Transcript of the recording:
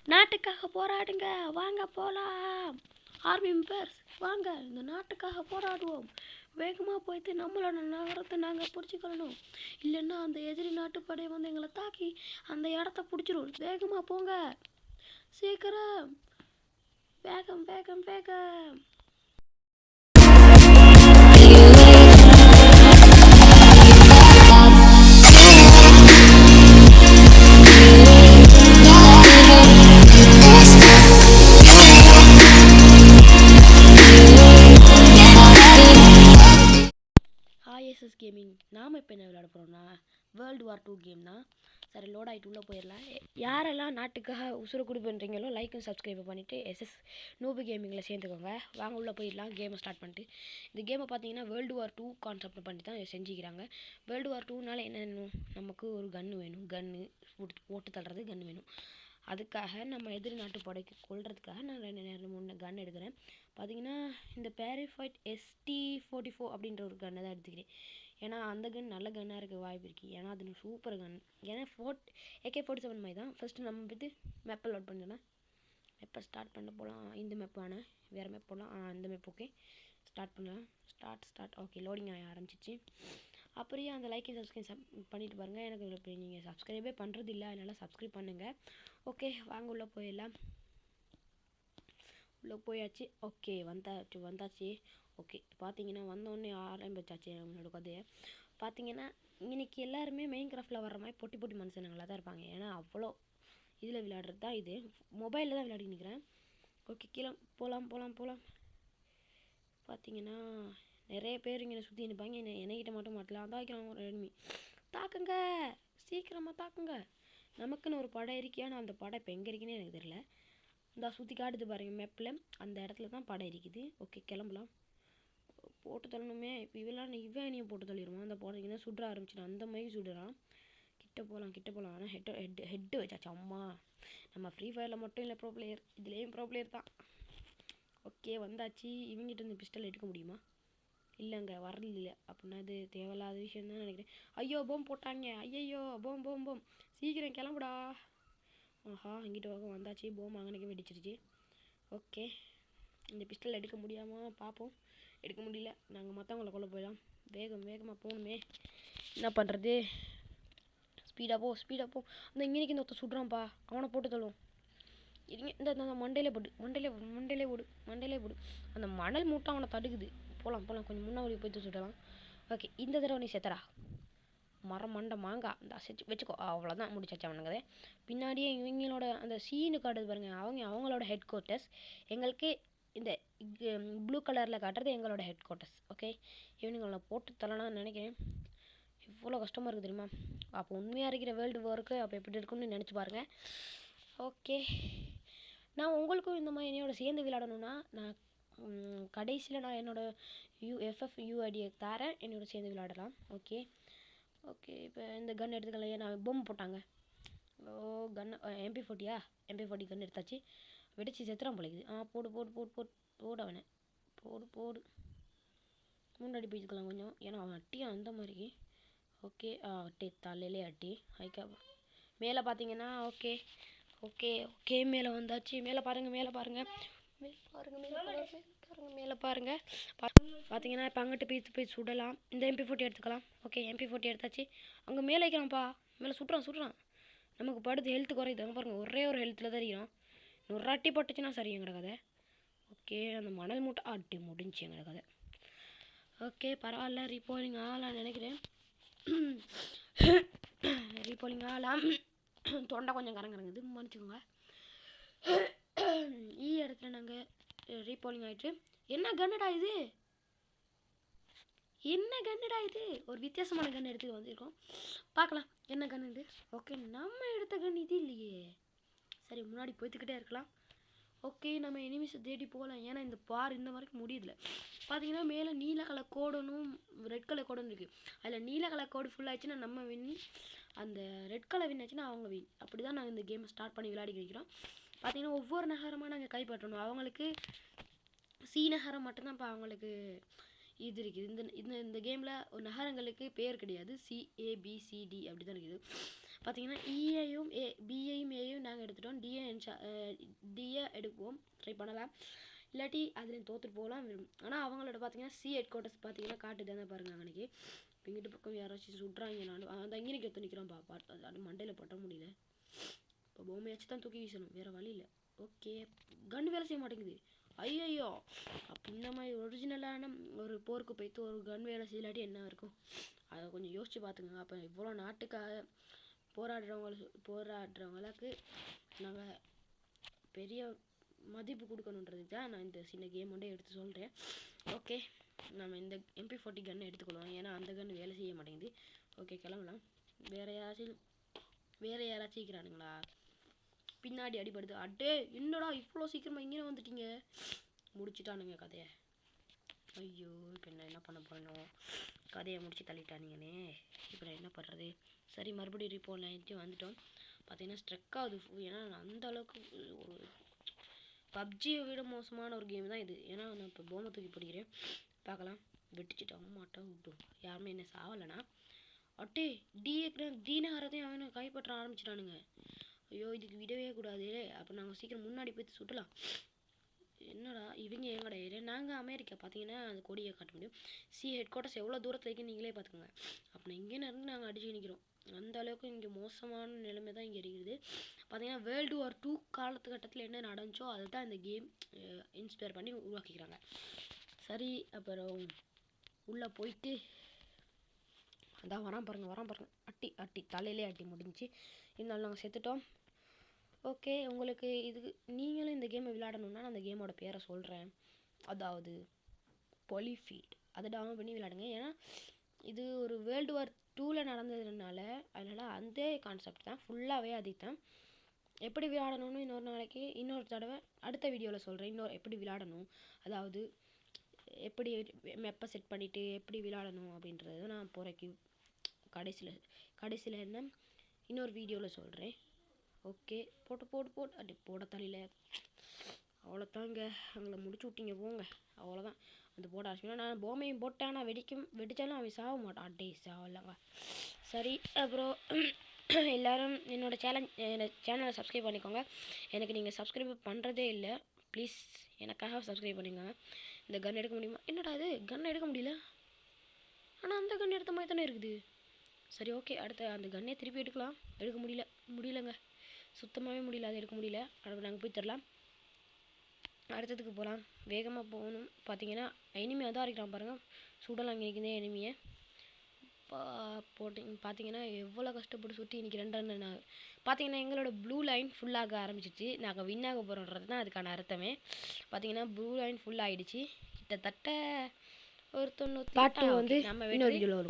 நாட்டுக்காக போராடுங்க, வாங்க போகலாம். ஆர்மி மெம்பர்ஸ் வாங்க, இந்த நாட்டுக்காக போராடுவோம். வேகமாக போயிட்டு நம்மளோட நகரத்தை நாங்கள் பிடிச்சிக்கணும். இல்லைன்னா அந்த எதிரி நாட்டுப்படை வந்து எங்களை தாக்கி அந்த இடத்த பிடிச்சிரும். வேகமாக போங்க, சீக்கிரம், வேகம் வேகம் வேகம். ISS கேமிங் நாம் இப்போ என்ன விளையாட போகிறோம்னா வேர்ல்டு வார் 2 கேம் தான். சரி, லோட் ஆகிட்டு உள்ளே போயிடலாம். யாரெல்லாம் நாட்டுக்காக உசுறு குடி பண்ணுறீங்களோ லைக்கும் சப்ஸ்கிரைப் பண்ணிவிட்டு SS நூபு கேமிங்கில் சேர்ந்துக்கோங்க. வாங்க உள்ளே போயிடலாம் கேமை ஸ்டார்ட் பண்ணிட்டு. இந்த கேமை பார்த்தீங்கன்னா வேர்ல்டு வார் 2 கான்செப்ட் பண்ணி தான் செஞ்சுக்கிறாங்க. வேர்ல்டு வார் 2னால என்ன வேணும், நமக்கு ஒரு கன்று வேணும். கன்று போட்டு தள்ளுறது கன்று வேணும். அதுக்காக நம்ம எதிரி நாட்டு படைக்கு கொள்றதுக்காக நான் 2 கன் எடுக்கிறேன். பார்த்தீங்கன்னா இந்த பேரிஃபைட் ST44 அப்படின்ற ஒரு கன்னை தான் எடுத்துக்கிறேன். ஏன்னா அந்த கன் நல்ல கன்னாக இருக்க வாய்ப்பு இருக்குது. ஏன்னா அது சூப்பர் கன். ஏன்னா AK-47 மாதிரி தான். ஃபஸ்ட்டு நம்ம வந்து மேப்பை லோட் பண்ணிடலாம். மேப்பை ஸ்டார்ட் பண்ண போகலாம். இந்த மேப்பான வேறு மேப் போகலாம். இந்த மேப் ஓகே, ஸ்டார்ட் பண்ணலாம். ஸ்டார்ட் ஓகே, லோடிங் ஆக ஆரம்பிச்சிச்சு. அப்படியே அந்த லைக் சப்ஸ்கிரைப் பண்ணிட்டு பாருங்கள். எனக்கு இப்போ நீங்கள் சப்ஸ்கிரைபே பண்ணுறது இல்லை, அதனால் சப்ஸ்கிரைப் பண்ணுங்கள். ஓகே, வாங்க உள்ளே போயிடலாம். உள்ளே போயாச்சு. ஓகே, வந்தாச்சு. ஓகே, பார்த்தீங்கன்னா வந்தோடனே ஆரம்பிச்சாச்சு நம்மளோட கதையை. பார்த்தீங்கன்னா இன்னைக்கு எல்லாருமே மெயின் கிராஃப்டில் வர்ற மாதிரி பொட்டி மனுஷனுங்களாக தான் இருப்பாங்க. ஏன்னா அவ்வளோ இதில் விளையாடுறது தான் இது. மொபைலில் தான் விளையாடி நிற்கிறேன். ஓகே, கீழே போகலாம். பார்த்தீங்கன்னா நிறைய பேர் இங்கே சுற்றி நிற்பாங்க. என்னைக்கிட்ட மட்டும் மாட்டலாம். அதான் வைக்கிறாங்க ஒரு எனிமி. தாக்குங்க, சீக்கிரமாக தாக்குங்க. நமக்குன்னு ஒரு படம் இருக்கு. ஆனால் அந்த படம் இப்போ எங்கே இருக்குன்னு எனக்கு தெரியல. இந்த சுற்றி காட்டுது பாருங்கள் மேப்பில், அந்த இடத்துல தான் படம் இருக்குது. ஓகே, கிளம்பலாம். போட்டு தள்ளணுமே. இப்போ இவன் என்னையும் போட்டு தள்ளிடுவான். அந்த போனீங்கன்னா சுடுற ஆரம்பிச்சிடும். அந்த மாதிரி சுடுறான். கிட்ட போகலாம். ஆனால் ஹெட்டு வச்சாச்சு. அம்மா, நம்ம ஃப்ரீ ஃபயரில் மட்டும் இல்லை ப்ரோ பிளேயர், இதுலேயும் ப்ரோ பிளேயர் தான். ஓகே, வந்தாச்சு. இவங்கிட்ட இந்த பிஸ்டல் எடுக்க முடியுமா? இல்லைங்க, வரல. அப்படின்னா அது தேவையில்லாத விஷயம் தான் நினைக்கிறேன். ஐயோ, போம் போட்டாங்க. ஐயோ, போம் சீக்கிரம் கிளம்புடா. ஆஹா, இங்கிட்ட வந்தாச்சு. போம் அங்கனைக்கு வெடிச்சிருச்சு. ஓகே, இந்த பிஸ்டல் எடுக்க முடியாமல் பார்ப்போம். எடுக்க முடியல. நாங்கள் மற்றவங்கள கொள்ள போயிடலாம். வேகமாக போகணுமே. என்ன பண்ணுறது? ஸ்பீடாக போ. அந்த இங்கேக்கு இந்த ஒருத்த சுடுறான்ப்பா, அவனை போட்டு தள்ளுவோம். இந்த மண்டையிலே போடு. அந்த மணல் மூட்டை அவனை தடுக்குது. போகலாம் கொஞ்சம் முன்னாடி போய்ட்டு சுடலாம். ஓகே, இந்த தடவை நீ செத்தரா. மரம் மண்டை மாங்காய் இந்த வச்சுக்கோ. அவ்வளோதான், முடிச்சாச்சு அவனுங்க. பின்னாடியே இவங்களோட அந்த சீனு காட்டுது பாருங்க, அவங்களோட ஹெட் குவார்ட்டர்ஸ். எங்களுக்கு இந்த ப்ளூ கலரில் காட்டுறது எங்களோட ஹெட் குவார்ட்டர்ஸ். ஓகே, இவனுங்களை போட்டு தரலான்னு நினைக்கிறேன். இவ்வளோ கஷ்டமாக இருக்குது தெரியுமா? அப்போ உண்மையாக இருக்கிற வேர்ல்டு வாருக்கு அப்போ எப்படி இருக்குன்னு நினச்சி பாருங்கள். ஓகே, நான் உங்களுக்கும் இந்த மாதிரி என்னோட சேர்ந்து விளையாடணுன்னா நான் கடைசியில் நான் என்னோடய FFUID தரேன். என்னோட சேர்ந்து விளையாடலாம். ஓகே, இப்போ இந்த கன் எடுத்துக்கலாம். நான் பொம்மை போட்டாங்க. கன் MP40 கன் எடுத்தாச்சு. வெடிச்சு செத்துறான் போலைக்குது. போடு அவனை. போடு. முன்னாடி போய்க்கலாம் கொஞ்சம். ஏன்னா அவன் அட்டியும் அந்த மாதிரி. ஓகே, அட்டி தலையிலே அட்டி. ஹைக்கா மேலே பார்த்தீங்கன்னா ஓகே மேலே வந்தாச்சு. மேலே பாருங்கள். பார்த்தீங்கன்னா இப்போ அங்கிட்டு போய் சுடலாம். இந்த MP40 எடுத்துக்கலாம். ஓகே, MP40 எடுத்தாச்சு. அங்கே மேலே வைக்கிறான்ப்பா. மேலே சுடுறான். நமக்கு படுத்து ஹெல்த்து குறையுது. அங்கே பாருங்கள், ஒரே ஒரு ஹெல்த்தில் தான் இருக்கிறோம். இன்னொரு அட்டி பட்டுச்சுன்னா சரி எங்களோட கதை. ஓகே, அந்த மணல் மூட்டை அட்டி முடிஞ்சு எங்களோட கதை. ஓகே, பரவாயில்ல. ரீபோலிங் ஆகலாம் நினைக்கிறேன். ரீபோலிங் ஆகலாம். தொண்டை கொஞ்சம் கரங்குது, மன்னிச்சுக்கோங்க. இடத்துல நாங்கள் ரீபோலிங் ஆகிட்டு. என்ன கன்னடா இது? ஒரு வித்தியாசமான கன் எடுத்து வந்திருக்கோம். பார்க்கலாம் என்ன கன் இது. ஓகே, நம்ம எடுத்த கன் இது இல்லையே. சரி, முன்னாடி போய்த்துக்கிட்டே இருக்கலாம். ஓகே, நம்ம எனிமிஸை தேடி போகலாம். ஏன்னா இந்த இந்த வரைக்கும் முடியல. பார்த்தீங்கன்னா மேலே நீல கலர் கோடனும் ரெட் கலர் கோடும் இருக்குது. அதில் நீல கலர் கோடு ஃபுல் ஆச்சுன்னா நம்ம வின், அந்த ரெட் கலர் வின் ஆச்சுன்னா அவங்க வின். அப்படி தான் நாங்கள் இந்த கேமை ஸ்டார்ட் பண்ணி விளையாடி வைக்கிறோம். பார்த்தீங்கன்னா ஒவ்வொரு நகரமாக நாங்கள் கைப்பற்றணும். அவங்களுக்கு சி நகரம் மட்டும்தான் இப்போ அவங்களுக்கு இது இருக்குது. இந்த கேமில் நகரங்களுக்கு பேர் கிடையாது. CABCD அப்படி தான் இருக்குது. பார்த்தீங்கன்னா பியையும் ஏயும் நாங்கள் எடுத்துட்டோம். டிஏ எடுப்போம், ட்ரை பண்ணலாம். இல்லாட்டி அதில் தோற்றுட்டு போகலாம். ஆனால் அவங்களோட பார்த்தீங்கன்னா சி ஹெட் குவார்ட்டர்ஸ் பார்த்தீங்கன்னா காட்டு தானே பாருங்கள். அன்றைக்கி இங்கிட்டு பக்கம் யாராச்சும் சுட்றாங்க. நான் அந்த இங்கே எடுத்து நிற்கிறோம். அது மண்டையில் பட்ட முடியல. இப்போ பொம்மையாச்சும் தான் தூக்கி வீசணும், வேறு வழி இல்லை. ஓகே, கன் வேலை செய்ய மாட்டேங்குது. ஐயோ, அப்போ இந்த மாதிரி ஒரிஜினலான ஒரு போருக்கு போய்த்து ஒரு கன் வேலை செய்யலாட்டி என்ன இருக்கும், அதை கொஞ்சம் யோசிச்சு பார்த்துங்க. அப்போ இவ்வளோ நாட்டுக்காக போராடுறவங்களுக்கு நாங்கள் பெரிய மதிப்பு கொடுக்கணுன்றதுக்கு தான் நான் இந்த சின்ன கேம் ஒன்றே எடுத்து சொல்கிறேன். ஓகே, நம்ம இந்த MP40 கன்னை எடுத்துக்கொள்வோம். ஏன்னா அந்த கன் வேலை செய்ய மாட்டேங்குது. ஓகே, கிளம்பலாம். வேறு யாராச்சும் இருக்கிறானுங்களா? பின்னாடி அடிபடுது. அட்டே, என்னடா இவ்வளோ சீக்கிரமாக இங்கே வந்துட்டீங்க? முடிச்சுட்டானுங்க கதையை. ஐயோ, இப்போ என்ன பண்ண போகிறேனோ? கதையை முடிச்சு தள்ளிட்டானுங்கண்ணே. இப்போ நான் என்ன பண்ணுறது? சரி, மறுபடியும் ரிப்போர்ட் ஆகிட்டு வந்துட்டோம். பார்த்தீங்கன்னா ஸ்ட்ரக் ஆகுது. ஏன்னா அந்த அளவுக்கு ஒரு பப்ஜியை விட மோசமான ஒரு கேம் தான் இது. ஏன்னா நான் இப்போ போமை தூக்கி பிடிக்கிறேன். பார்க்கலாம். வெட்டிச்சுட்டு மாட்டோம் விட்டோம். யாருமே என்ன சாவலைண்ணா. அட்டே, டீனகரத்தையும் அவனை கைப்பற்ற ஆரம்பிச்சிட்டானுங்க. ஐயோ, இதுக்கு விடவே கூடாது. அப்போ நாங்கள் சீக்கிரம் முன்னாடி போய் சுட்டலாம். என்னடா இவங்க எங்கடா ஏரியா? நாங்கள் அமெரிக்கா. பார்த்தீங்கன்னா அந்த கொடியை காட்ட முடியும். சி ஹெட் குவார்ட்டர்ஸ் எவ்வளோ தூரத்தில் இருக்குன்னு நீங்களே பார்த்துக்கோங்க. அப்போ இங்கே இருந்து நாங்கள் அடிச்சு நிற்கிறோம். அந்த அளவுக்கு இங்கே மோசமான நிலைமை தான் இங்கே இருக்குது. பார்த்தீங்கன்னா World War II காலத்துக்கட்டத்தில் என்ன நடந்துச்சோ அதை தான் இந்த கேம் இன்ஸ்பயர் பண்ணி உருவாக்கிக்கிறாங்க. சரி, அப்புறம் உள்ளே போயிட்டு அதான் வரான் பாருங்க. அட்டி தலையிலே அட்டி முடிஞ்சு. இருந்தாலும் நாங்கள் செத்துட்டோம். ஓகே, உங்களுக்கு நீங்களும் இந்த கேமை விளையாடணுன்னா நான் அந்த கேமோட பேரை சொல்கிறேன். அதாவது பொலிஃபீல்ட். அதை டவுன்லோட் பண்ணி விளையாடுங்க. ஏன்னா இது ஒரு World War II நடந்ததுனால அதனால் அந்த கான்செப்ட் தான் ஃபுல்லாகவே அதுதான். எப்படி விளையாடணும்னு இன்னொரு தடவை அடுத்த வீடியோவில் சொல்கிறேன். எப்படி விளையாடணும், அதாவது எப்படி மெப்பை செட் பண்ணிவிட்டு எப்படி விளையாடணும் அப்படின்றத நான் போகிறக்கு கடைசியில் என்ன இன்னொரு வீடியோவில் சொல்கிறேன். ஓகே, போட்டு அப்படி போட தலையில் அவ்வளோதாங்க. அவங்கள முடிச்சு விட்டீங்க போங்க. அவ்வளோதான். அந்த போட ஆரம்பிச்சுன்னா நான் பொம்மையும் போட்டேன். ஆனால் வெடித்தாலும் அவன் சாக மாட்டான். அட்டே, சாவலங்க. சரி, அப்புறம் எல்லோரும் என்னோட சேனலை சப்ஸ்கிரைப் பண்ணிக்கோங்க. எனக்கு நீங்கள் சப்ஸ்கிரைப் பண்ணுறதே இல்லை. ப்ளீஸ் எனக்காக சப்ஸ்கிரைப் பண்ணிக்கோங்க. இந்த கன் எடுக்க முடியுமா? என்னடா இது, கன் எடுக்க முடியல. ஆனால் அந்த கன் எடுத்த மாதிரி தானே இருக்குது. சரி, ஓகே, அடுத்த அந்த கன்னே திருப்பி எடுக்க முடியலங்க. சுத்தமாகவே முடியல. அதை எடுக்க முடியல. அடுத்து நாங்கள் போய் தரலாம். அடுத்ததுக்கு போகலாம். வேகமாக போகணும். பார்த்தீங்கன்னா எனிமியாக தான் இருக்கிறான் பாருங்கள். சுடலாம் இங்கே நிற்கிதே எனிமியை. பார்த்தீங்கன்னா எவ்வளோ கஷ்டப்பட்டு சுற்றி இன்றைக்கி 2 ரன் பார்த்தீங்கன்னா எங்களோட ப்ளூ லைன் ஃபுல்லாக ஆரம்பிச்சிச்சு. நாங்கள் வின்னாக போகிறோன்றது தான் அதுக்கான அர்த்தமே. பார்த்தீங்கன்னா ப்ளூ லைன் ஃபுல்லாக ஆகிடுச்சு. கிட்டத்தட்ட ஒரு 90 பாட்டு வந்து நம்ம வீடியோவில் வரும்.